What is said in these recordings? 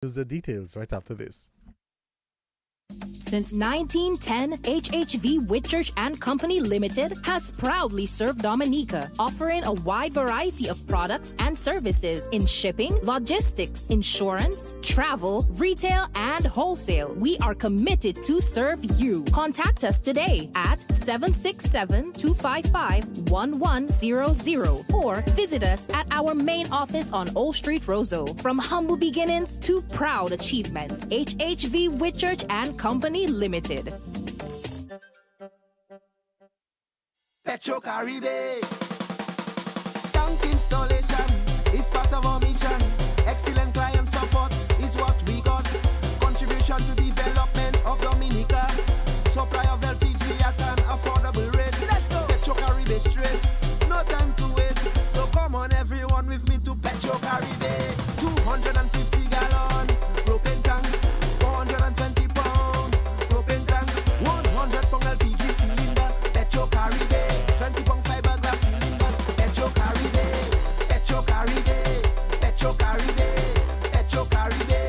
Here's the details right after this. Since 1910, HHV Whitchurch and Company Limited has proudly served Dominica, offering a wide variety of products and services in shipping, logistics, insurance, travel, retail, and wholesale. We are committed to serve you. Contact us today at 767-255-1100 or visit us at our main office on Old Street, Roseau. From humble beginnings to proud achievements, HHV Whitchurch and Company Limited. Petro Caribe. Tank installation is part of our mission. Excellent client support is what we got. Contribution to development of Dominica. Supply of LPG at an affordable rate. Let's go. Petro Caribe straight. No time to waste. So come on everyone with me to Petro Caribe. 250 gallon propane tank. 420 pound propane tank. 100 pound LPG cylinder. Petro Caribe. 20 pound fiberglass cylinder. Petro Caribe. Petro Caribe. Petro Caribe. Petro Caribe.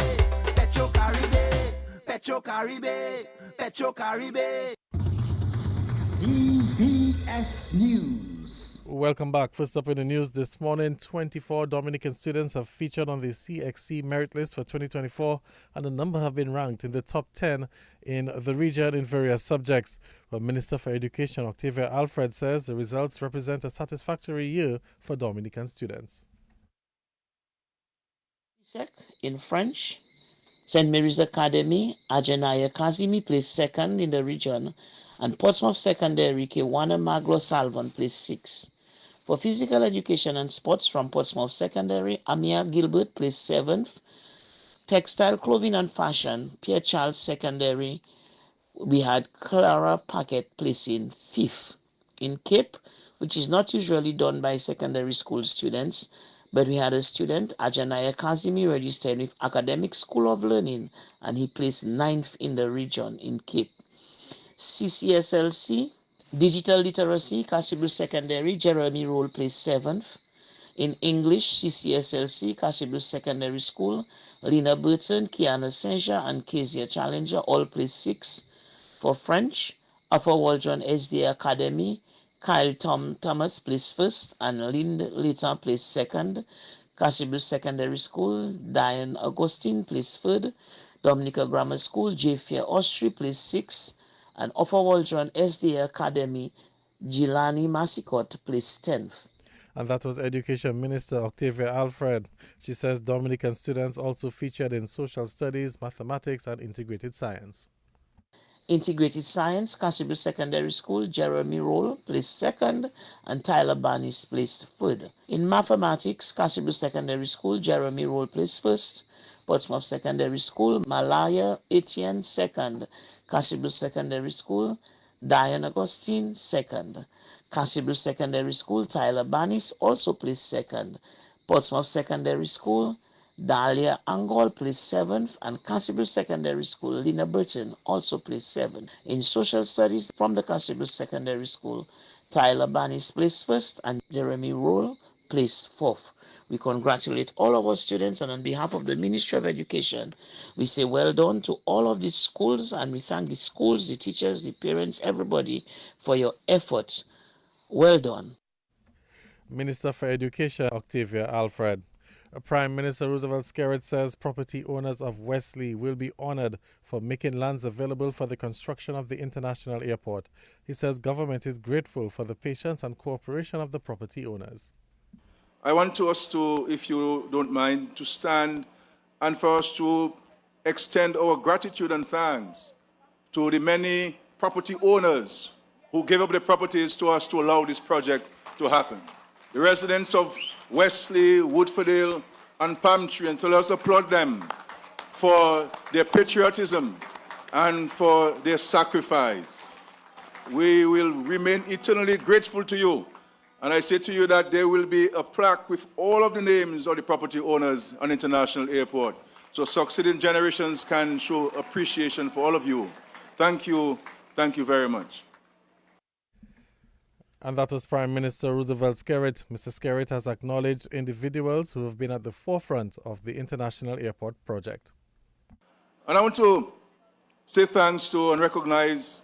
Petro Caribe. Petro Caribe. Petro Caribe. DBS News. Welcome back. First up in the news this morning, 24 Dominican students have featured on the CXC merit list for 2024, and a number have been ranked in the top 10 in the region in various subjects. But Minister for Education Octavia Alfred says the results represent a satisfactory year for Dominican students. In French, St. Mary's Academy, Ajanaya Kazimi placed second in the region, and Portsmouth Secondary, Kewana Maglo Salvan placed 6th. For physical education and sports from Portsmouth Secondary, Amia Gilbert placed 7th. Textile, clothing and fashion, Pierre Charles Secondary, we had Clara Paquette placing 5th. In Cape, which is not usually done by secondary school students, but we had a student, Ajanaya Kazimi, registered with Academic School of Learning, and he placed 9th in the region in Cape. CCSLC, Digital Literacy, Cassibu Secondary, Jeremy Roll placed 7th. In English, CCSLC, Cassibu Secondary School, Lena Burton, Kiana Senja, and Kezia Challenger all placed 6th. For French, Upper Waldron SD Academy, Kyle Thomas placed 1st, and Lind Lita placed 2nd. Cassibu Secondary School, Diane Augustine placed 3rd. Dominica Grammar School, J. Fair Austri placed 6th. And Upper Waldron SDA Academy, Gilani Massicot placed 10th. And that was Education Minister Octavia Alfred. She says Dominican students also featured in social studies, mathematics, and integrated science. Integrated Science, Cassibu Secondary School, Jeremy Roll placed 2nd, and Tyler Barnis placed 3rd. In Mathematics, Cassibu Secondary School, Jeremy Roll placed 1st. Portsmouth Secondary School, Malaya Etienne 2nd. Cassibu Secondary School, Diane Augustine 2nd. Cassibu Secondary School, Tyler Barnis also placed 2nd. Portsmouth Secondary School, Dahlia Angol placed 7th, and Cassibu Secondary School, Lena Burton also placed 7th. In Social Studies from the Cassibu Secondary School, Tyler Barnis placed 1st, and Jeremy Roll placed 4th. We congratulate all of our students, and on behalf of the Ministry of Education, we say well done to all of these schools, and we thank the schools, the teachers, the parents, everybody for your efforts. Well done. Minister for Education Octavia Alfred. Prime Minister Roosevelt Skerritt says property owners of Wesley will be honored for making lands available for the construction of the international airport. He says government is grateful for the patience and cooperation of the property owners. I want us to, if you don't mind, to stand and for us to extend our gratitude and thanks to the many property owners who gave up their properties to us to allow this project to happen. The residents of Wesley, Woodfordale, and Palm Tree, and so let us applaud them for their patriotism and for their sacrifice. We will remain eternally grateful to you. And I say to you that there will be a plaque with all of the names of the property owners on International Airport, so succeeding generations can show appreciation for all of you. Thank you very much. And that was Prime Minister Roosevelt Skerritt. Mr. Skerritt has acknowledged individuals who have been at the forefront of the International Airport project. And I want to say thanks to and recognize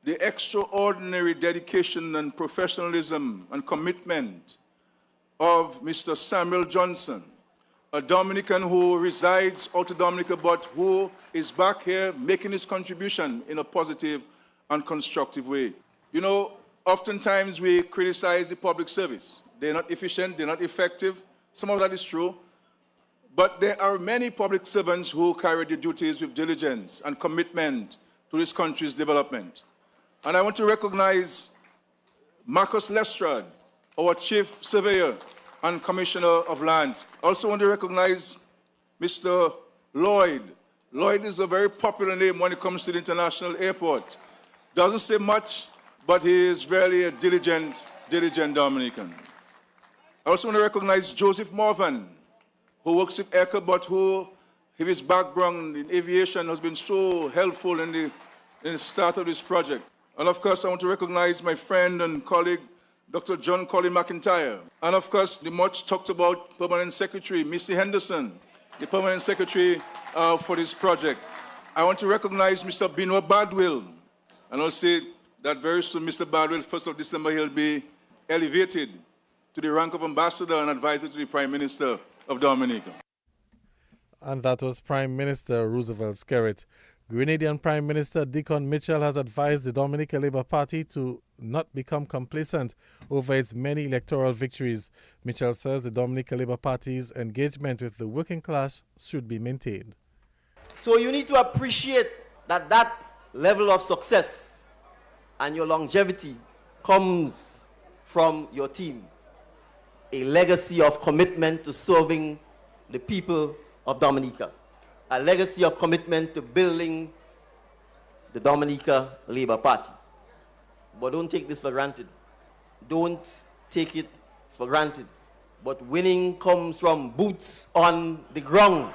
the extraordinary dedication and professionalism and commitment of Mr. Samuel Johnson, a Dominican who resides out of Dominica but who is back here making his contribution in a positive and constructive way. You know, oftentimes we criticize the public service. They're not efficient, they're not effective. Some of that is true. But there are many public servants who carry the duties with diligence and commitment to this country's development. And I want to recognize Marcus Lestrade, our Chief Surveyor and Commissioner of Lands. I also want to recognize Mr. Lloyd. Lloyd is a very popular name when it comes to the international airport. Doesn't say much, but he is really a diligent Dominican. I also want to recognize Joseph Morvan, who works with ECA, but who, his background in aviation has been so helpful in the start of this project. And of course, I want to recognize my friend and colleague, Dr. John Colin McIntyre. And of course, the much talked about Permanent Secretary, Missy Henderson, the Permanent Secretary for this project. I want to recognize Mr. Bino Badwill. And I'll say that very soon, Mr. Badwill, 1st of December, he'll be elevated to the rank of ambassador and advisor to the Prime Minister of Dominica. And that was Prime Minister Roosevelt Skerrit. Grenadian Prime Minister Deacon Mitchell has advised the Dominica Labour Party to not become complacent over its many electoral victories. Mitchell says the Dominica Labour Party's engagement with the working class should be maintained. So you need to appreciate that level of success and your longevity comes from your team. A legacy of commitment to serving the people of Dominica. A legacy of commitment to building the Dominica Labour Party. But don't take this for granted. Don't take it for granted. But winning comes from boots on the ground.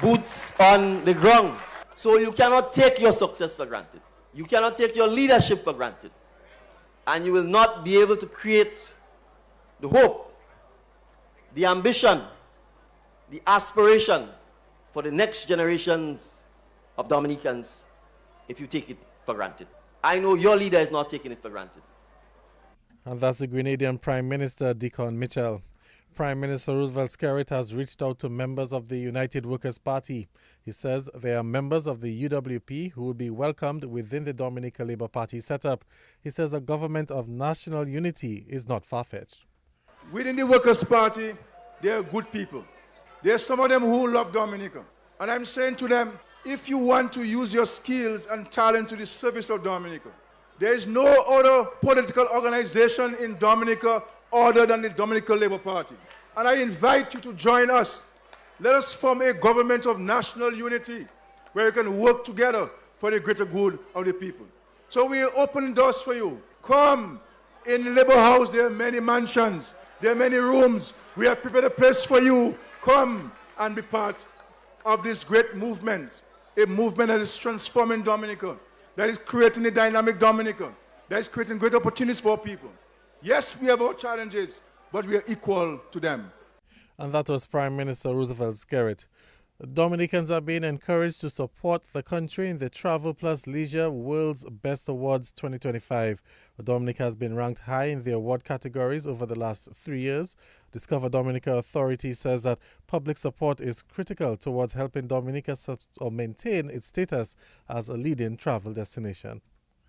Boots on the ground. So you cannot take your success for granted. You cannot take your leadership for granted. And you will not be able to create the hope, the ambition, the aspiration for the next generations of Dominicans if you take it for granted. I know your leader is not taking it for granted. And that's the Grenadian Prime Minister Deacon Mitchell. Prime Minister Roosevelt Skerrit has reached out to members of the United Workers' Party. He says they are members of the UWP who will be welcomed within the Dominica Labour Party setup. He says a government of national unity is not far-fetched. Within the Workers' Party, there are good people. There are some of them who love Dominica. And I'm saying to them, if you want to use your skills and talent to the service of Dominica, there is no other political organization in Dominica other than the Dominica Labour Party. And I invite you to join us. Let us form a government of national unity where we can work together for the greater good of the people. So we open doors for you. Come. In the Labour House, there are many mansions. There are many rooms. We have prepared a place for you. Come and be part of this great movement. A movement that is transforming Dominica, that is creating a dynamic Dominica, that is creating great opportunities for people. Yes, we have our challenges, but we are equal to them. And that was Prime Minister Roosevelt Skerrit. Dominicans are being encouraged to support the country in the Travel Plus Leisure World's Best Awards 2025. Dominica has been ranked high in the award categories over the last 3 years. Discover Dominica Authority says that public support is critical towards helping Dominica maintain its status as a leading travel destination.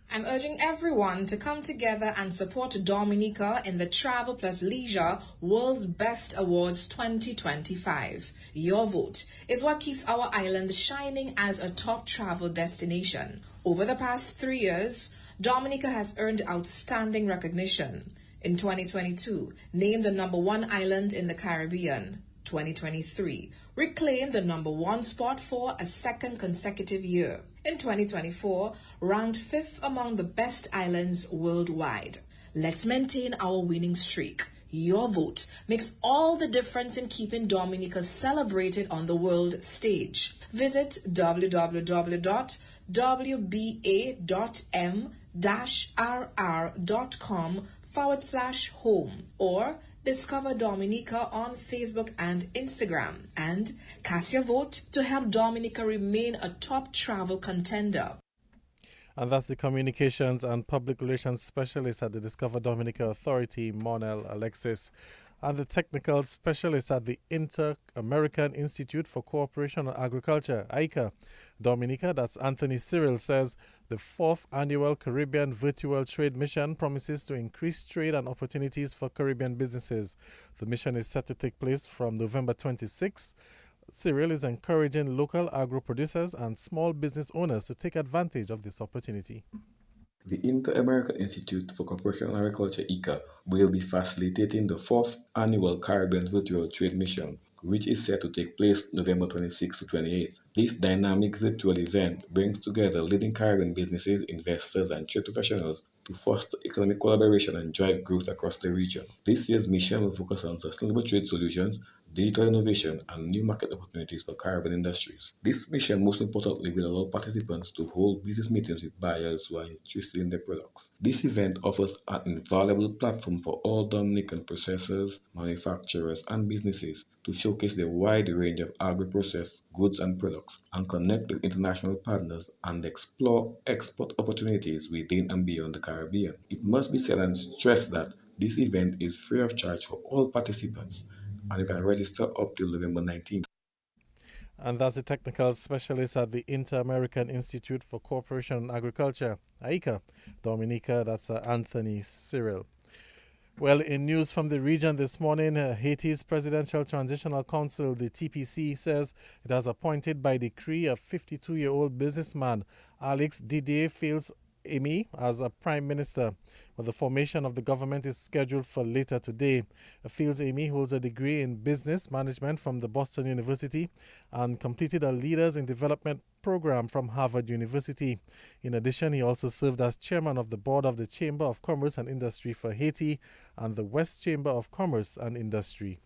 I'm urging everyone to come together and support Dominica in the Travel Plus Leisure World's Best Awards 2025. Your vote is what keeps our island shining as a top travel destination. Over the past 3 years, Dominica has earned outstanding recognition. In 2022, named the #1 island in the Caribbean. 2023, reclaimed the #1 spot for a second consecutive year. In 2024, ranked 5th among the best islands worldwide. Let's maintain our winning streak. Your vote makes all the difference in keeping Dominica celebrated on the world stage. Visit www.wba.m-rr.com/home or Discover Dominica on Facebook and Instagram, and cast your vote to help Dominica remain a top travel contender. And that's the Communications and Public Relations Specialist at the Discover Dominica Authority, Monel Alexis, and the Technical Specialist at the Inter-American Institute for Cooperation on Agriculture, ICA, Dominica, that's Anthony Cyril, says the fourth annual Caribbean Virtual Trade Mission promises to increase trade and opportunities for Caribbean businesses. The mission is set to take place from November 26. Cyril is encouraging local agro-producers and small business owners to take advantage of this opportunity. The Inter-American Institute for Cooperation on Agriculture, ICA, will be facilitating the fourth annual Caribbean Virtual Trade Mission, which is set to take place November 26 to 28. This dynamic virtual event brings together leading Caribbean businesses, investors, and trade professionals to foster economic collaboration and drive growth across the region. This year's mission will focus on sustainable trade solutions, digital innovation, and new market opportunities for Caribbean industries. This mission, most importantly, will allow participants to hold business meetings with buyers who are interested in their products. This event offers an invaluable platform for all Dominican processors, manufacturers, and businesses to showcase the wide range of agri-processed goods and products, and connect with international partners and explore export opportunities within and beyond the Caribbean. It must be said and stressed that this event is free of charge for all participants, and you can register up till November 19th. And that's the Technical Specialist at the Inter-American Institute for Cooperation on Agriculture, ICA, Dominica, that's Anthony Cyril. Well, in news from the region this morning, Haiti's Presidential Transitional Council, the TPC, says it has appointed by decree a 52-year-old businessman, Alex Didier Fields Amy, as a prime minister. Well, the formation of the government is scheduled for later today. Fields Amy holds a degree in business management from the Boston University and completed a Leaders in Development program from Harvard University. In addition, he also served as chairman of the board of the Chamber of Commerce and Industry for Haiti and the West Chamber of Commerce and Industry.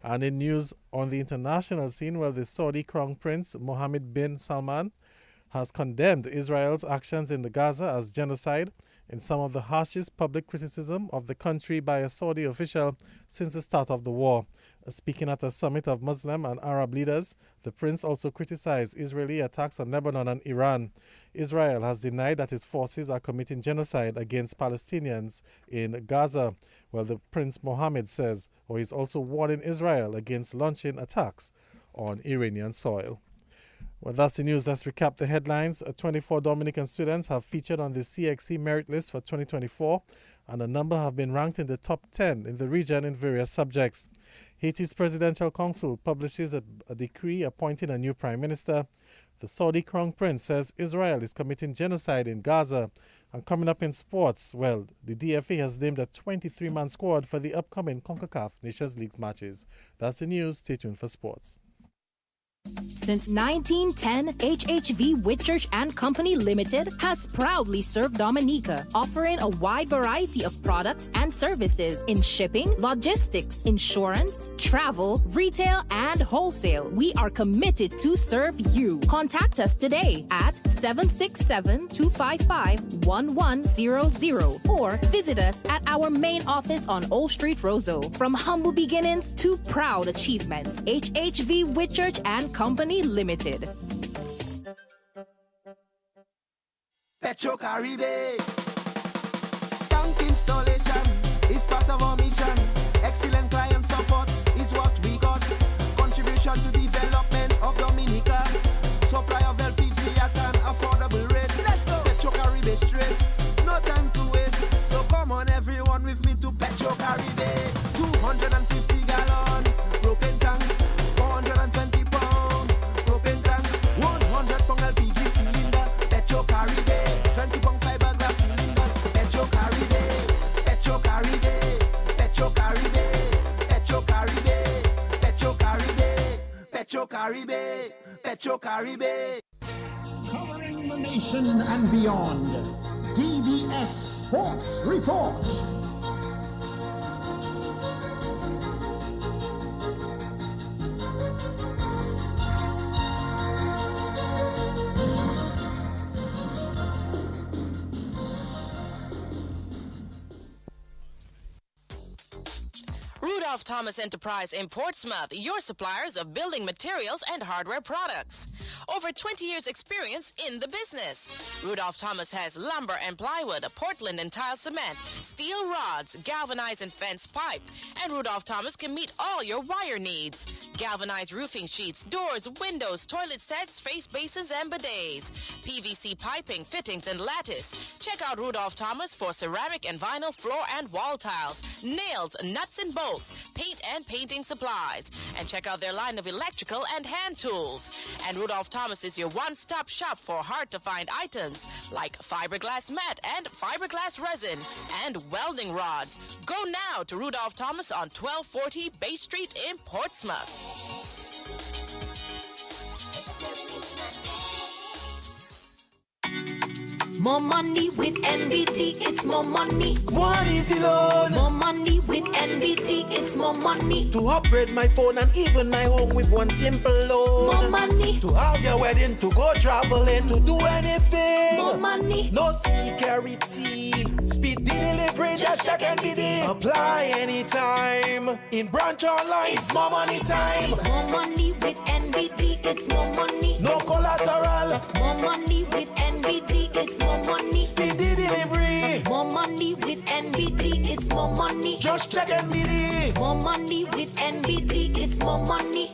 And in news on the international scene, well, the Saudi Crown Prince Mohammed bin Salman has condemned Israel's actions in the Gaza as genocide in some of the harshest public criticism of the country by a Saudi official since the start of the war. Speaking at a summit of Muslim and Arab leaders, the prince also criticized Israeli attacks on Lebanon and Iran. Israel has denied that its forces are committing genocide against Palestinians in Gaza. Well, the Prince Mohammed says, or he's also warning Israel against launching attacks on Iranian soil. Well, that's the news. Let's recap the headlines. 24 Dominican students have featured on the CXC merit list for 2024, and a number have been ranked in the top 10 in the region in various subjects. Haiti's Presidential Council publishes a decree appointing a new prime minister. The Saudi Crown Prince says Israel is committing genocide in Gaza. And coming up in sports, well, the DFA has named a 23-man squad for the upcoming CONCACAF Nations League matches. That's the news. Stay tuned for sports. Since 1910, HHV Whitchurch and Company Limited has proudly served Dominica, offering a wide variety of products and services in shipping, logistics, insurance, travel, retail, and wholesale. We are committed to serve you. Contact us today at 767-255-1100 or visit us at our main office on Old Street, Roseau. From humble beginnings to proud achievements, HHV Whitchurch and Company Limited. Petro Caribe. Tank installation is part of our mission. Excellent client support is what we got. Contribution to development of Dominica. Supply of LPG at an affordable rate. Let's go. Petro Caribe straight. No time to waste. So come on everyone with me to Petro Caribe. 250 gallon propane tank. 420 pound propane tank. 100 pound LPG cylinder. Petro Caribe. 20 pound fiberglass cylinder. Petro Caribe. Petro Caribe. Petro Caribe. Petro Caribe. Petro Caribe. Petro Caribe. Petro Caribe. Covering the nation and beyond. DBS Sports Report. Rudolph Thomas Enterprise in Portsmouth, your suppliers of building materials and hardware products. Over 20 years experience in the business. Rudolph Thomas has lumber and plywood, Portland and tile cement, steel rods, galvanized and fence pipe. And Rudolph Thomas can meet all your wire needs. Galvanized roofing sheets, doors, windows, toilet sets, face basins and bidets. PVC piping, fittings and lattice. Check out Rudolph Thomas for ceramic and vinyl floor and wall tiles, nails, nuts and bolts, paint and painting supplies. And check out their line of electrical and hand tools. And Rudolph Thomas is your one-stop shop for hard-to-find items like fiberglass mat and fiberglass resin and welding rods. Go now to Rudolph Thomas on 1240 Bay Street in Portsmouth. More money with NBT, it's more money. One easy loan. More money with NBT, it's more money. To upgrade my phone and even my home with one simple loan. More money. To have your wedding, to go traveling, to do anything. More money. No security. Speedy delivery, just check NBT. Apply anytime. In branch online, it's more money time. More money with NBT, it's more money. No collateral. More money with NBT, it's more money. Speedy delivery. More money with NBT, it's more money. Just check NBT. More money with NBT, it's more money.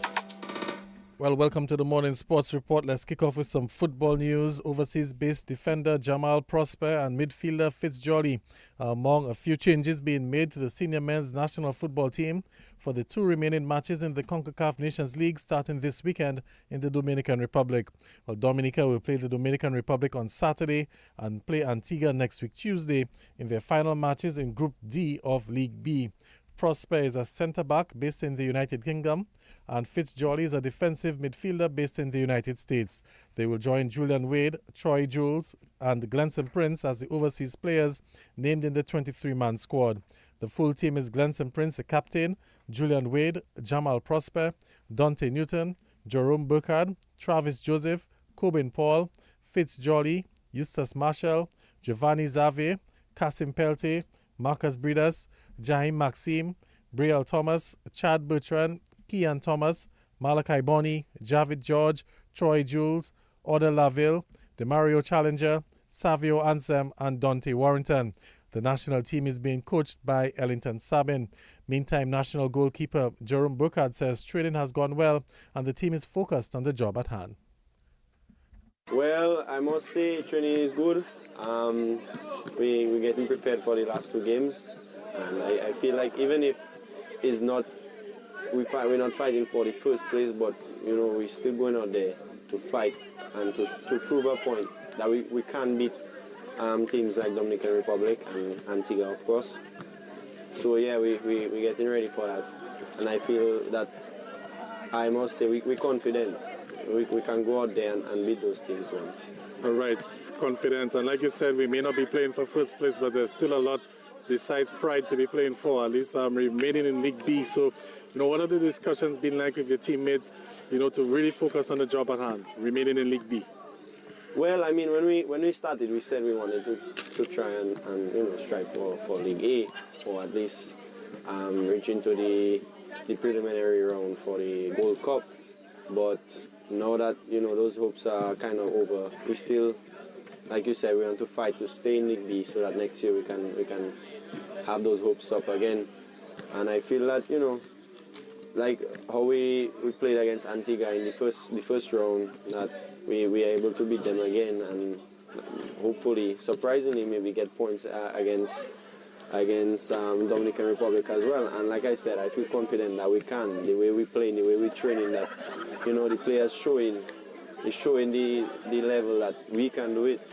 Well, welcome to the Morning Sports Report. Let's kick off with some football news. Overseas-based defender Jamal Prosper and midfielder Fitzgerald among a few changes being made to the senior men's national football team for the two remaining matches in the CONCACAF Nations League starting this weekend in the Dominican Republic. Well, Dominica will play the Dominican Republic on Saturday and play Antigua next week Tuesday in their final matches in Group D of League B. Prosper is a centre-back based in the United Kingdom, and Fitzgerald is a defensive midfielder based in the United States. They will join Julian Wade, Troy Jules, and Glenson Prince as the overseas players named in the 23-man squad. The full team is Glenson Prince, the captain, Julian Wade, Jamal Prosper, Dante Newton, Jerome Burkhardt, Travis Joseph, Coben Paul, Fitzgerald, Eustace Marshall, Giovanni Zave, Kasim Pelte, Marcus Bredas, Jaheim Maxime, Brielle Thomas, Chad Bertrand, Kian Thomas, Malachi Bonney, Javid George, Troy Jules, Oda Laville, Demario Challenger, Savio Ansem, and Dante Warrington. The national team is being coached by Ellington Sabin. Meantime, national goalkeeper Jerome Burkhardt says training has gone well and the team is focused on the job at hand. Well, I must say training is good. We're getting prepared for the last two games, and I feel like even if it's not, we're not fighting for the first place, but you know we're still going out there to fight and to prove a point that we can beat teams like Dominican Republic and Antigua, of course. So yeah, we're getting ready for that, and I feel that I must say we're confident. We can go out there and beat those teams, man. All right, confidence. And like you said, we may not be playing for first place, but there's still a lot besides pride to be playing for, at least remaining in League B. So, what are the discussions been like with your teammates, to really focus on the job at hand, remaining in League B? Well, I mean, when we started, we said we wanted to try and strive for League A, or at least reach into the preliminary round for the Gold Cup. But now that, those hopes are kind of over, we still, like you said, we want to fight to stay in League B so that next year we can have those hopes up again. And I feel that, like how we played against Antigua in the first round, that we are able to beat them again and hopefully, surprisingly, maybe get points against Dominican Republic as well. And like I said, I feel confident that we can, the way we play, the way we training, that the players showing the level that we can do it.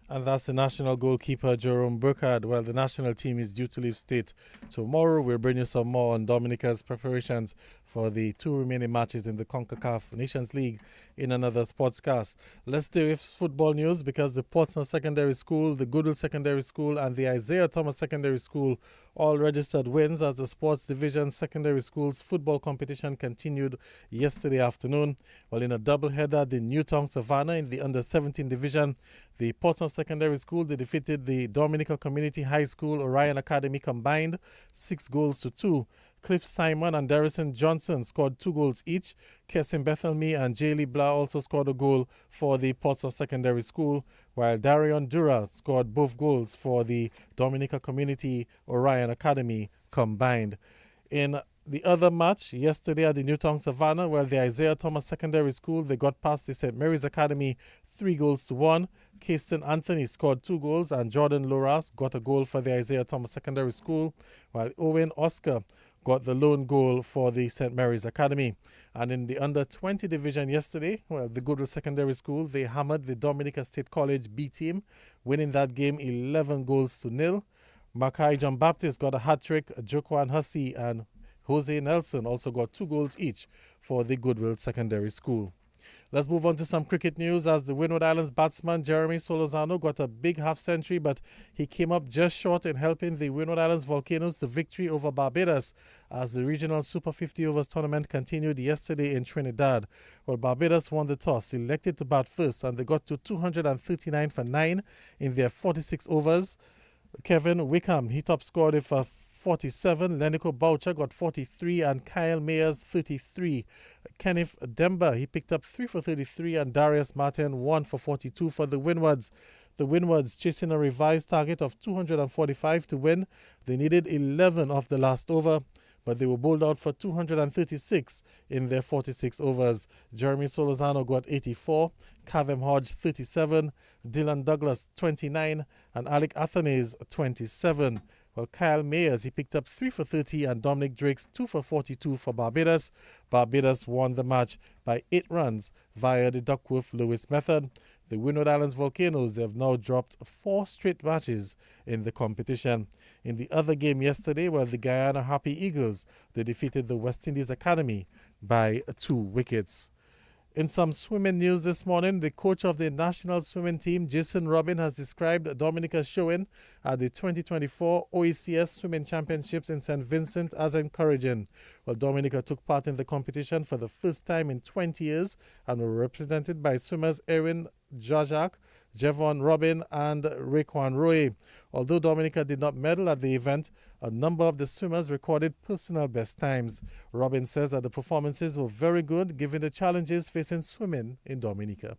And that's the national goalkeeper Jerome Burkhardt. Well, the national team is due to leave state tomorrow. We'll bring you some more on Dominica's preparations for the two remaining matches in the CONCACAF Nations League in another sportscast. Let's do with football news, because the Portsmouth Secondary School, the Goodwill Secondary School, and the Isaiah Thomas Secondary School all registered wins as the Sports Division Secondary Schools football competition continued yesterday afternoon. Well, in a doubleheader, the Newtown Savannah in the under-17 division, the Portsmouth Secondary School, they defeated the Dominica Community High School Orion Academy combined 6-2. Cliff Simon and Darrison Johnson scored 2 goals each. Kessin Bethelme and Jaylee Blah also scored a goal for the Portsmouth Secondary School, while Darion Dura scored both goals for the Dominica Community Orion Academy combined. In the other match yesterday at the Newtown Savannah, where the Isaiah Thomas Secondary School, they got past the St. Mary's Academy 3-1. Kasten Anthony scored 2 goals and Jordan Loras got a goal for the Isaiah Thomas Secondary School, while Owen Oscar got the lone goal for the St. Mary's Academy. And in the under-20 division yesterday, well, the Goodwill Secondary School, they hammered the Dominica State College B team, winning that game 11-0. Mackay John Baptist got a hat-trick. Joquan Hussey and Jose Nelson also got 2 goals each for the Goodwill Secondary School. Let's move on to some cricket news as the Windward Islands batsman Jeremy Solozano got a big half-century, but he came up just short in helping the Windward Islands Volcanoes to victory over Barbados as the regional Super 50 Overs tournament continued yesterday in Trinidad. Well, Barbados won the toss, elected to bat first, and they got to 239 for 9 in their 46 overs. Kevin Wickham, he top scored it for 47. Lenico Boucher got 43 and Kyle Mayers 33. Kenneth Demba, he picked up 3 for 33 and Darius Martin 1 for 42 for the Windwards. The Windwards chasing a revised target of 245 to win. They needed 11 off the last over, but they were bowled out for 236 in their 46 overs. Jeremy Solozano got 84, Kavem Hodge 37, Dylan Douglas 29, and Alec Athanase 27. Well, Kyle Mayers, he picked up 3 for 30 and Dominic Drakes 2 for 42 for Barbados. Barbados won the match by 8 runs via the Duckworth-Lewis method. The Windward Islands Volcanoes have now dropped 4 straight matches in the competition. In the other game yesterday, where the Guyana Happy Eagles, they defeated the West Indies Academy by 2 wickets. In some swimming news this morning, the coach of the national swimming team, Jason Robin, has described Dominica's showing at the 2024 OECS Swimming Championships in St. Vincent as encouraging. Well, Dominica took part in the competition for the first time in 20 years and were represented by swimmers Erin Jajak, Jevon Robin and Raekwon Roy. Although Dominica did not medal at the event, a number of the swimmers recorded personal best times. Robin says that the performances were very good given the challenges facing swimming in Dominica.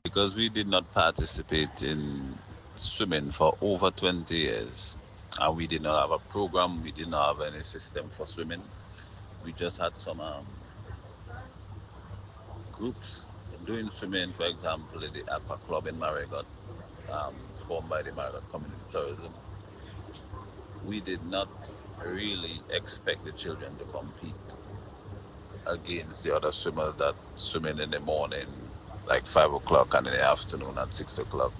Because we did not participate in swimming for over 20 years, and we did not have a program, we did not have any system for swimming. We just had some groups doing swimming, for example, in the Aqua Club in Marigot, formed by the Marigot Community Tourism. We did not really expect the children to compete against the other swimmers that swimming in the morning, like 5 o'clock, and in the afternoon at 6 o'clock.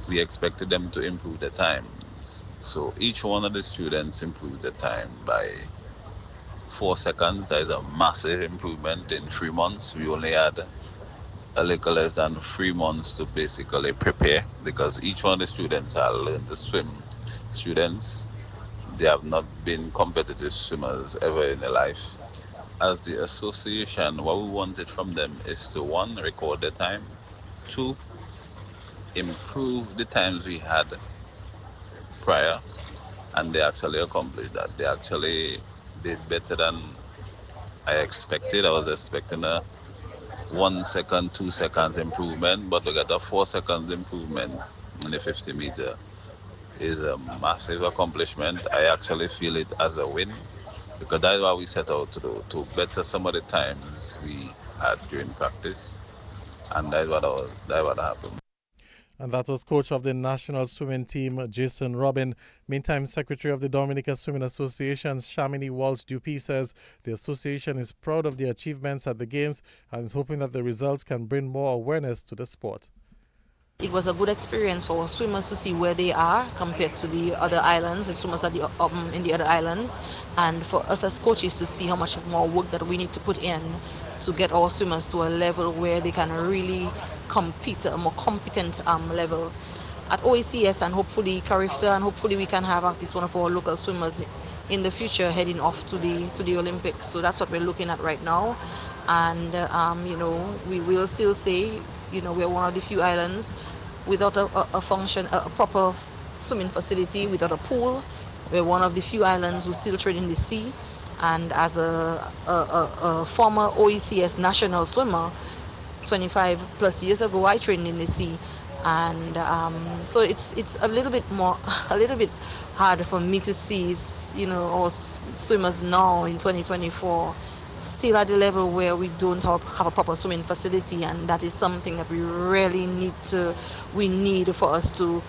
We expected them to improve their times. So each one of the students improved the time by 4 seconds. That is a massive improvement in 3 months. We only had a little less than 3 months to basically prepare because each one of the students had learned to swim. Students, they have not been competitive swimmers ever in their life. As the association, what we wanted from them is to 1, record the time, 2, improve the times we had prior, and they actually accomplished that. They actually did better than I expected. I was expecting a 1 second, 2 seconds improvement, but to get a 4 seconds improvement in the 50 meter is a massive accomplishment. I actually feel it as a win because that's what we set out to do, to better some of the times we had during practice, and that's what happened. And that was coach of the national swimming team, Jason Robin. Meantime, Secretary of the Dominica Swimming Association, Shamini Walsh-Dupuy, says the association is proud of the achievements at the Games and is hoping that the results can bring more awareness to the sport. It was a good experience for swimmers to see where they are compared to the other islands, the swimmers at in the other islands, and for us as coaches to see how much more work that we need to put in to get our swimmers to a level where they can really compete at a more competent level at OECS and hopefully Carifta, and hopefully we can have at least one of our local swimmers in the future heading off to the Olympics. So that's what we're looking at right now, and we will still say we're one of the few islands without a proper swimming facility, without a pool, We're one of the few islands who still trade in the sea. And as a former OECS national swimmer, 25 plus years ago, I trained in the sea, and so it's a little bit more, a little bit harder for me to see, our swimmers now in 2024 still at the level where we don't have a proper swimming facility, and that is something that we really need for us to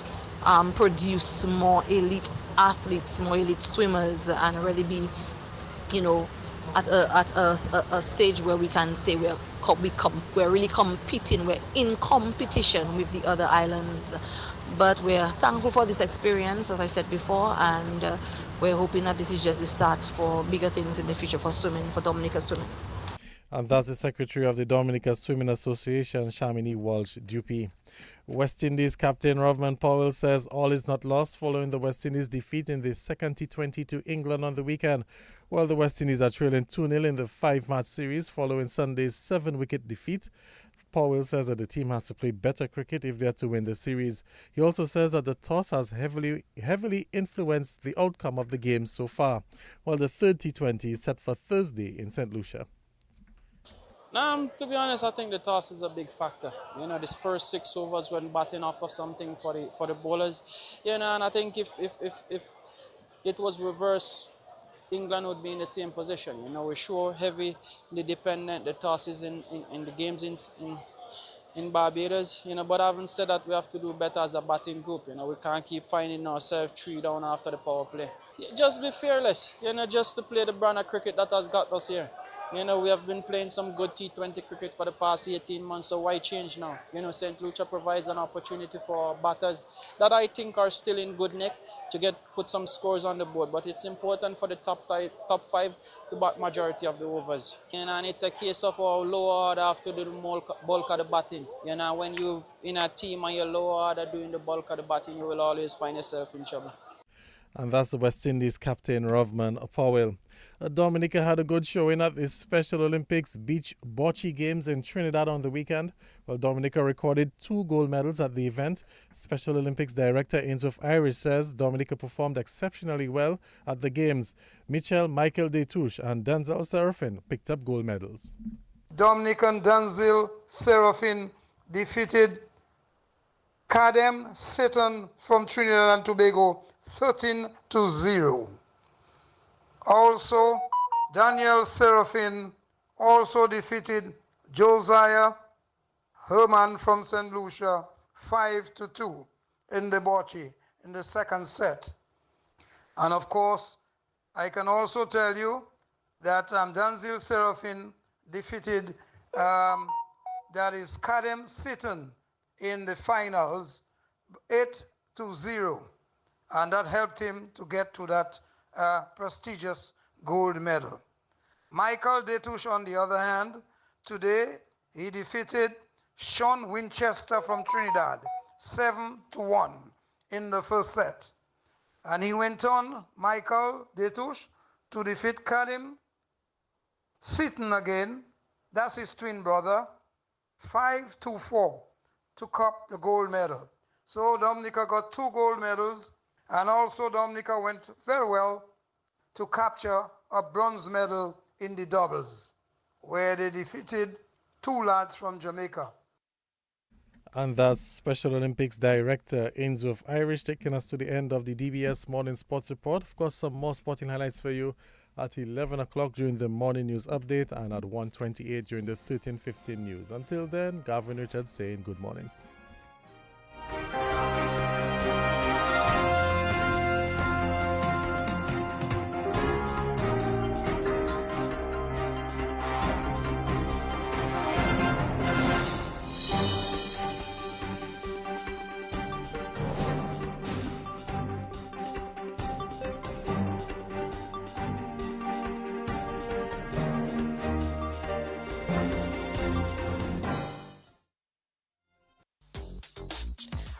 produce more elite athletes, more elite swimmers, and really be, at a stage where we can say we're really competing, we're in competition with the other islands. But we're thankful for this experience, as I said before, and we're hoping that this is just the start for bigger things in the future for swimming, for Dominica swimming. And that's the Secretary of the Dominica Swimming Association, Shamini Walsh Dupuy. West Indies captain Rovman Powell says all is not lost following the West Indies defeat in the second T20 to England on the weekend. While the West Indies are trailing 2-0 in the 5-match series following Sunday's 7-wicket defeat, Powell says that the team has to play better cricket if they are to win the series. He also says that the toss has heavily influenced the outcome of the game so far, while the third T20 is set for Thursday in St. Lucia. To be honest, I think the toss is a big factor. This first 6 overs when batting offer something for the bowlers. And I think if it was reversed, England would be in the same position. We're sure heavily dependent the toss is in the games in Barbados. But having said that, we have to do better as a batting group. We can't keep finding ourselves 3 down after the power play. Just be fearless. Just to play the brand of cricket that has got us here. We have been playing some good T20 cricket for the past 18 months, so why change now? St. Lucia provides an opportunity for batters that I think are still in good nick to put some scores on the board, but it's important for the top 5 to bat majority of the overs. And it's a case of our lower order have to do the bulk of the batting. When you're in a team and your lower order doing the bulk of the batting, you will always find yourself in trouble. And that's the West Indies captain Rovman Powell. Dominica had a good showing at the Special Olympics Beach Bocce Games in Trinidad on the weekend. Well, Dominica recorded 2 gold medals at the event. Special Olympics director Ainsley Irish says Dominica performed exceptionally well at the games. Michael Detouche and Denzel Serafin picked up gold medals. Dominican Denzel Serafin defeated Kadem Seton from Trinidad and Tobago 13-0. Also, Daniel Serafin also defeated Josiah Herman from St. Lucia 5-2 in the bocce in the second set. And of course, I can also tell you that Denzel Serafin defeated that is Kadem Seton in the finals 8-0. And that helped him to get to that prestigious gold medal. Michael Detouche, on the other hand, today he defeated Sean Winchester from Trinidad 7-1 in the first set. And he went on, Michael Detouche, to defeat Kadim Seaton again, that's his twin brother, 5-4 to cup the gold medal. So Dominica got 2 gold medals. And also Dominica went very well to capture a bronze medal in the doubles, where they defeated 2 lads from Jamaica. And that's Special Olympics Director Ainsley Irish taking us to the end of the DBS Morning Sports Report. Of course, some more sporting highlights for you at 11 o'clock during the morning news update and at 1:28 during the 13:15 news. Until then, Gavin Richards saying good morning.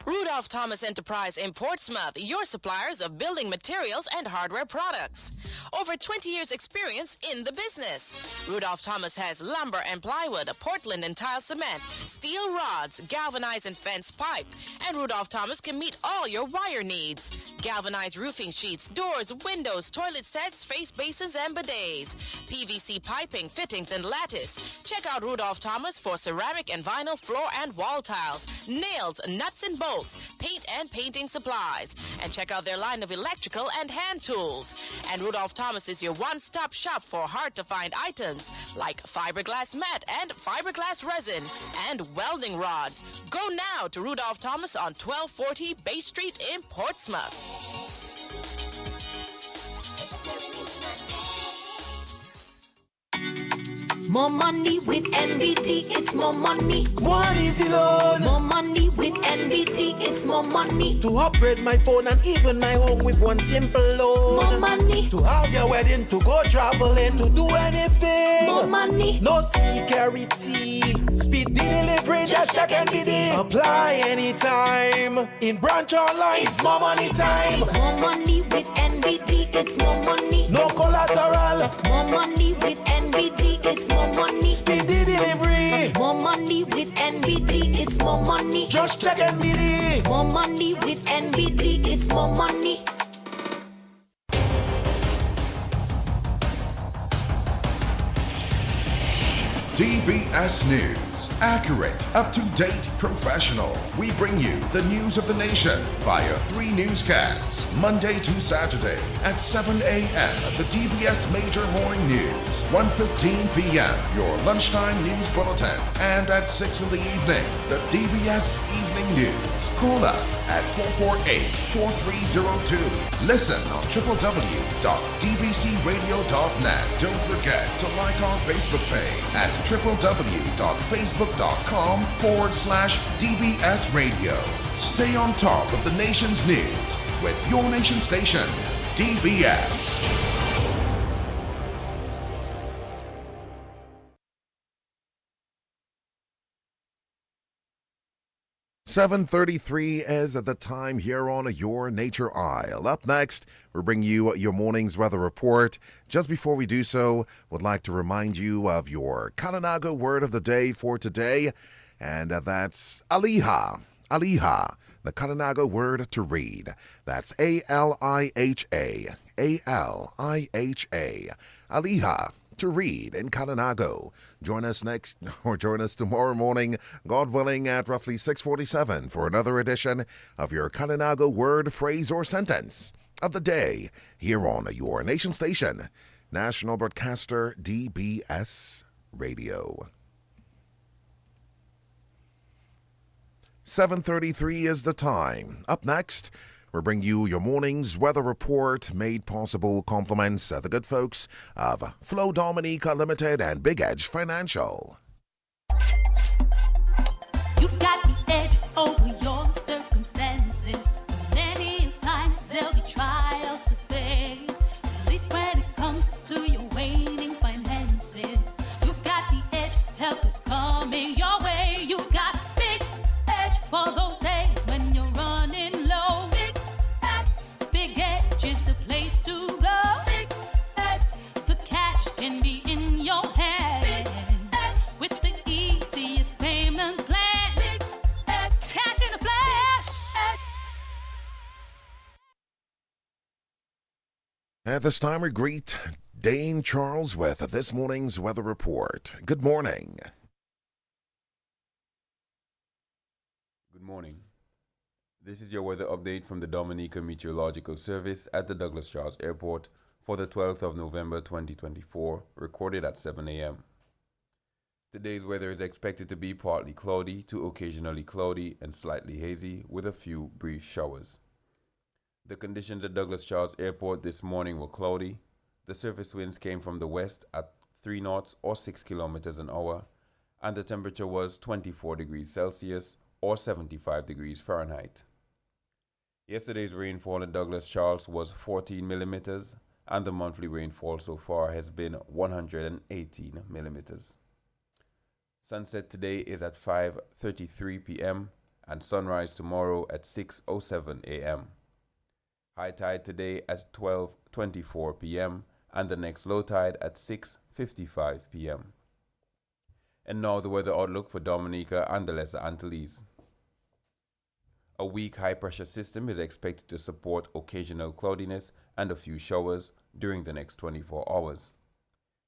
Rudolph Thomas Enterprise in Portsmouth, your suppliers of building materials and hardware products. Over 20 years experience in the business. Rudolph Thomas has lumber and plywood, Portland and tile cement, steel rods, galvanized and fenced pipe. And Rudolph Thomas can meet all your wire needs. Galvanized roofing sheets, doors, windows, toilet sets, face basins, and bidets. PVC piping, fittings, and lattice. Check out Rudolph Thomas for ceramic and vinyl floor and wall tiles, nails, nuts and bolts, paint and painting supplies. And check out their line of electrical and hand tools. And Rudolph Thomas is your one-stop shop for hard-to-find items like fiberglass mat and fiberglass resin and welding rods. Go now to Rudolph Thomas on 1240 Bay Street in Portsmouth. More money with NBT, it's more money. One easy loan. More money with NBT, it's more money. To upgrade my phone and even my home with one simple loan. More money. To have your wedding, to go traveling, to do anything. More money. No security. Speed the delivery, just check NBT. Apply anytime. In branch online, it's more money time. More money with NBT, it's more money. No collateral. More money with NBT, it's more money. Speed the delivery. More money with NBT, it's more money. Just check NBT. More money with NBT, it's more money. DBS News. Accurate, up-to-date, professional. We bring you the news of the nation via 3 newscasts, Monday to Saturday at 7 a.m. The DBS Major Morning News, 1:15 p.m. your lunchtime news bulletin, and at 6 in the evening, the DBS Evening News. Call us at 448-4302. Listen on www.dbcradio.net. Don't forget to like our Facebook page at www.facebook.com/DBS Radio. Stay on top of the nation's news with your nation station, DBS. 7:33 is the time here on Your Nature Isle. Up next, we'll bring you your morning's weather report. Just before we do so, would like to remind you of your Kananaga word of the day for today, and that's Aliha. Aliha, the Kananaga word to read. That's A-L-I-H-A. A-L-I-H-A. Aliha. To read in Kananago. Join us tomorrow morning, God willing, at roughly 6:47 for another edition of your Kananago word, phrase, or sentence of the day here on your nation station, National Broadcaster DBS Radio. 7:33 is the time. Up next, we'll bring you your morning's weather report, made possible compliments of the good folks of Flow Dominica Limited and Big Edge Financial. You've got the edge over your circumstances. Many times there'll be trials to face, at least when it comes to your waning finances. You've got the edge, help is coming your way. You've got Big Edge for those days when you're running low. Big Edge is the place to go. Big Edge, the cash can be in your hand. With the easiest payment plan. Big Edge, cash in a flash. At this time, we greet Dane Charles with this morning's weather report. Good morning. Good morning. This is your weather update from the Dominica Meteorological Service at the Douglas Charles Airport for the 12th of November 2024, recorded at 7 a.m. Today's weather is expected to be partly cloudy to occasionally cloudy and slightly hazy with a few brief showers. The conditions at Douglas Charles Airport this morning were cloudy. The surface winds came from the west at 3 knots or 6 kilometers an hour, and the temperature was 24 degrees Celsius or 75 degrees Fahrenheit. Yesterday's rainfall in Douglas Charles was 14 millimeters, and the monthly rainfall so far has been 118 millimeters. Sunset today is at 5:33 p.m. and sunrise tomorrow at 6:07 a.m. High tide today at 12:24 p.m. and the next low tide at 6:55 p.m. And now the weather outlook for Dominica and the Lesser Antilles. A weak high-pressure system is expected to support occasional cloudiness and a few showers during the next 24 hours.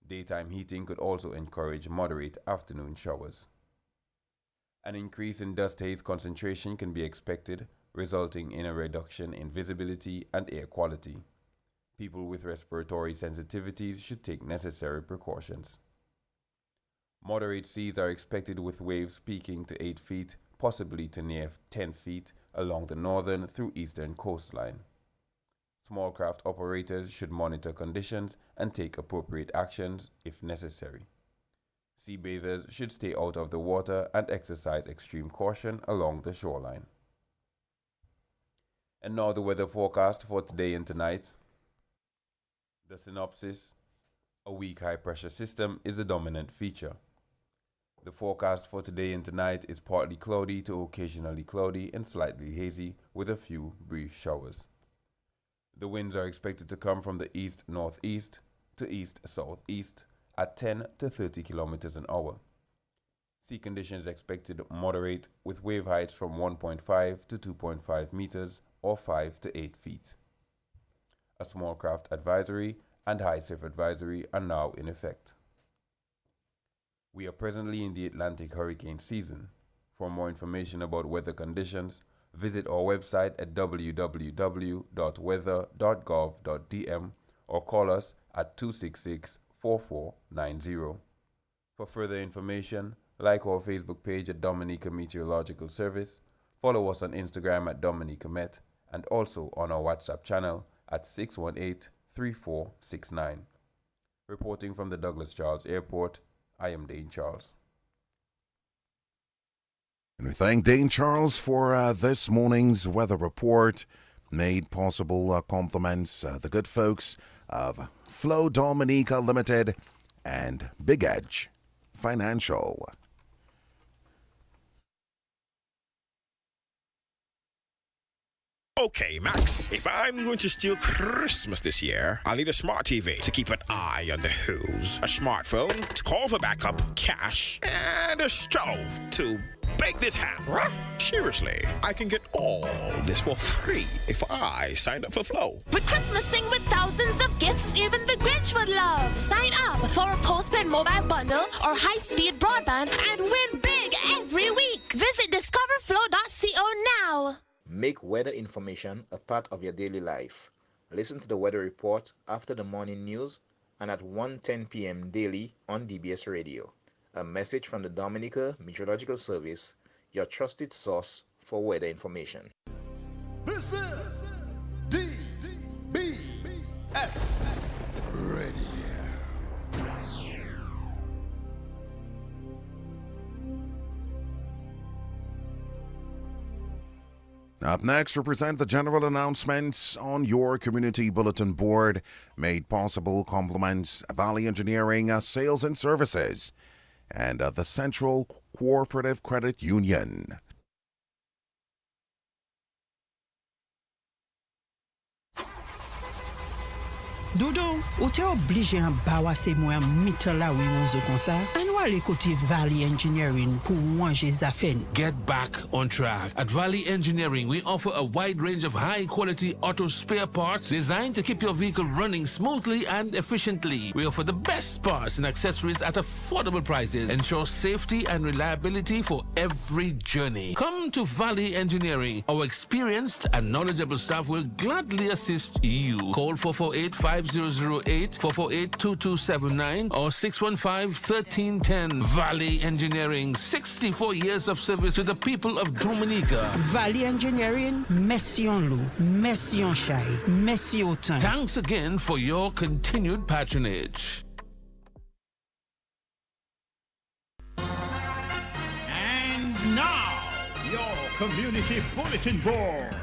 Daytime heating could also encourage moderate afternoon showers. An increase in dust haze concentration can be expected, resulting in a reduction in visibility and air quality. People with respiratory sensitivities should take necessary precautions. Moderate seas are expected with waves peaking to 8 feet, possibly to near 10 feet along the northern through eastern coastline. Small craft operators should monitor conditions and take appropriate actions if necessary. Sea bathers should stay out of the water and exercise extreme caution along the shoreline. And now the weather forecast for today and tonight. The synopsis: a weak high-pressure system is a dominant feature. The forecast for today and tonight is partly cloudy to occasionally cloudy and slightly hazy with a few brief showers. The winds are expected to come from the east-northeast to east-southeast at 10 to 30 kilometers an hour. Sea conditions expected moderate with wave heights from 1.5 to 2.5 meters or 5 to 8 feet. A small craft advisory and high surf advisory are now in effect. We are presently in the Atlantic hurricane season. For more information about weather conditions, visit our website at www.weather.gov.dm or call us at 266-4490. For further information, like our Facebook page at Dominica Meteorological Service, follow us on Instagram at Dominica Met, and also on our WhatsApp channel at 618-3469. Reporting from the Douglas Charles Airport, I am Dane Charles. And we thank Dane Charles for this morning's weather report, made possible compliments the good folks of Flow Dominica Limited and Big Edge Financial. Okay, Max, if I'm going to steal Christmas this year, I'll need a smart TV to keep an eye on the who's, a smartphone to call for backup, cash, and a stove to bake this ham. Seriously, I can get all this for free if I sign up for Flow. With Christmasing with thousands of gifts even the Grinch would love. Sign up for a postpaid mobile bundle or high-speed broadband and win big every week. Visit discoverflow.co now. Make weather information a part of your daily life. Listen to the weather report after the morning news and at 1:10 p.m. daily on DBS Radio. A message from the Dominica Meteorological Service, your trusted source for weather information. This is DBS Radio. Up next, we present the general announcements on your community bulletin board, made possible compliments Valley Engineering Sales and Services and the Central Cooperative Credit Union. Dodo, ou te obligé à bawase moi mitan la oui ouzo kon sa? An wale kote Valley Engineering pour manger zafen. Get back on track. At Valley Engineering, we offer a wide range of high-quality auto spare parts designed to keep your vehicle running smoothly and efficiently. We offer the best parts and accessories at affordable prices. Ensure safety and reliability for every journey. Come to Valley Engineering. Our experienced and knowledgeable staff will gladly assist you. Call 448-5008, 448-2279, or 615-1310. Valley Engineering, 64 years of service to the people of Dominica. Valley Engineering, merci en loup, merci en chai, merci autant. Thanks again for your continued patronage. And now, your community bulletin board.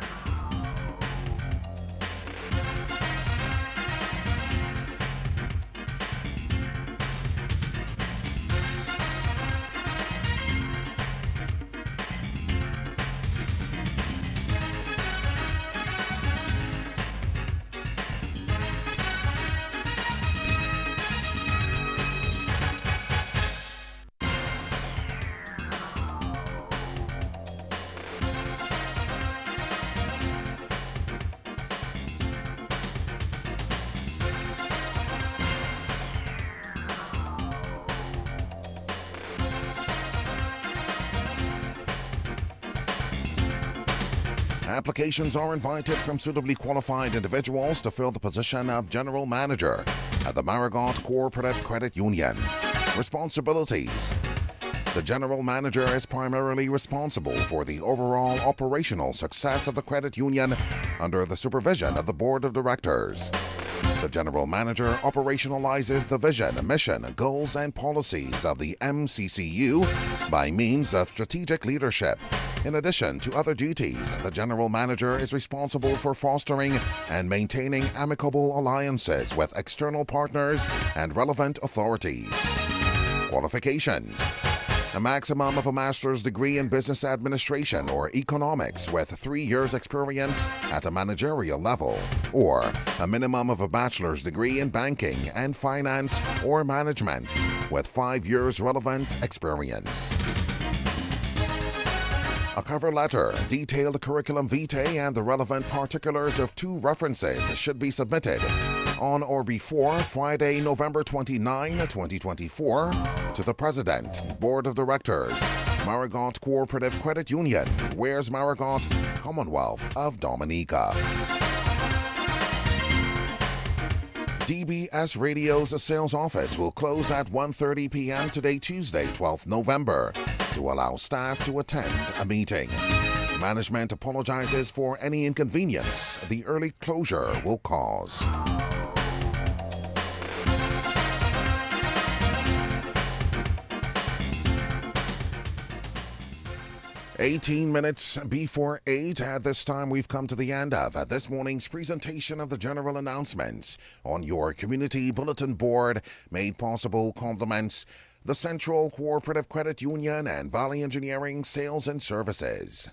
Applications are invited from suitably qualified individuals to fill the position of General Manager at the Marigot Cooperative Credit Union. Responsibilities. The General Manager is primarily responsible for the overall operational success of the credit union under the supervision of the Board of Directors. The General Manager operationalizes the vision, mission, goals, and policies of the MCCU by means of strategic leadership. In addition to other duties, the General Manager is responsible for fostering and maintaining amicable alliances with external partners and relevant authorities. Qualifications. A maximum of a master's degree in business administration or economics with 3 years experience at a managerial level, or a minimum of a bachelor's degree in banking and finance or management with 5 years relevant experience. A cover letter, detailed curriculum vitae, and the relevant particulars of 2 references should be submitted on or before Friday, November 29, 2024, to the President, Board of Directors, Marigot Cooperative Credit Union, Wares Marigot, Commonwealth of Dominica. DBS Radio's sales office will close at 1:30 p.m. today, Tuesday, 12th November, to allow staff to attend a meeting. Management apologizes for any inconvenience the early closure will cause. 18 minutes before 8. At this time, we've come to the end of this morning's presentation of the general announcements on your community bulletin board, made possible compliments the Central Cooperative Credit Union and Valley Engineering Sales and Services.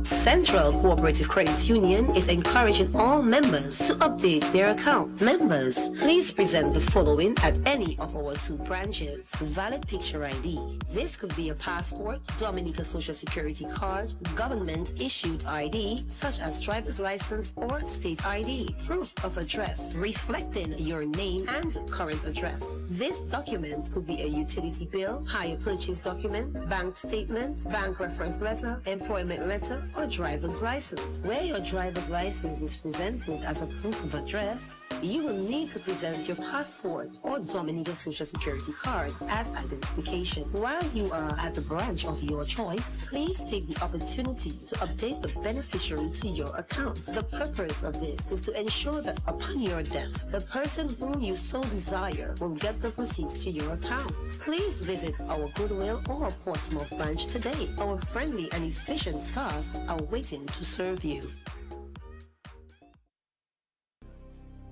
Central Cooperative Credit Union is encouraging all members to update their accounts. Members, please present the following at any of our 2 branches. Valid picture ID. This could be a passport, Dominica Social Security card, government-issued ID, such as driver's license or state ID. Proof of address, reflecting your name and current address. This document could be a utility bill, hire purchase document, bank statement, bank reference letter, employment letter, or driver's license. Where your driver's license is presented as a proof of address, you will need to present your passport or Dominica Social Security card as identification. While you are at the branch of your choice, please take the opportunity to update the beneficiary to your account. The purpose of this is to ensure that upon your death, the person whom you so desire will get the proceeds to your account. Please visit our Goodwill or Portsmouth branch today. Our friendly and efficient staff are waiting to serve you.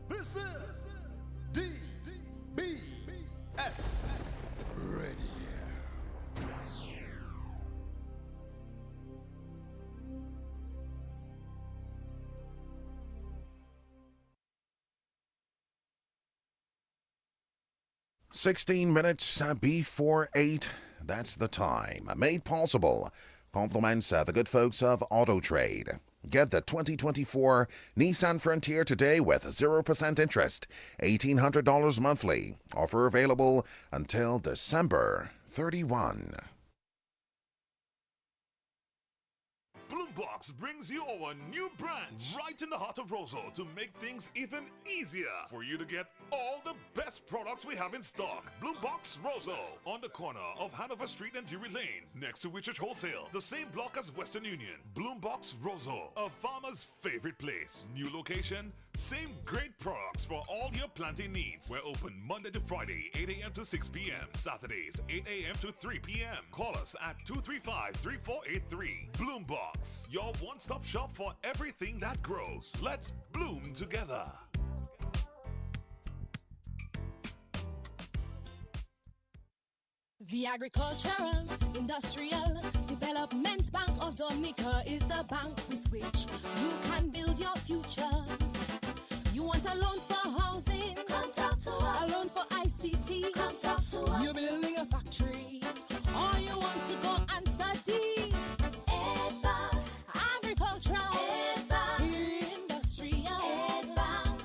This is DBS Radio. "16 minutes before 8. That's the time. Made possible. Compliments the good folks of Auto Trade. Get the 2024 Nissan Frontier today with 0% interest, $1,800 monthly. Offer available until December 31. Boombox brings you our new branch right in the heart of Roseau to make things even easier for you to get all the best products we have in stock. Boombox Roseau, on the corner of Hanover Street and Drury Lane, next to Whitchurch Wholesale, the same block as Western Union. Boombox Roseau, a farmer's favorite place. New location, same great products for all your planting needs. We're open Monday to Friday, 8 a.m. to 6 p.m. Saturdays, 8 a.m. to 3 p.m. Call us at 235-3483. Boombox, your one-stop shop for everything that grows. Let's bloom together. The Agricultural Industrial Development Bank of Dominica is the bank with which you can build your future. You want a loan for housing?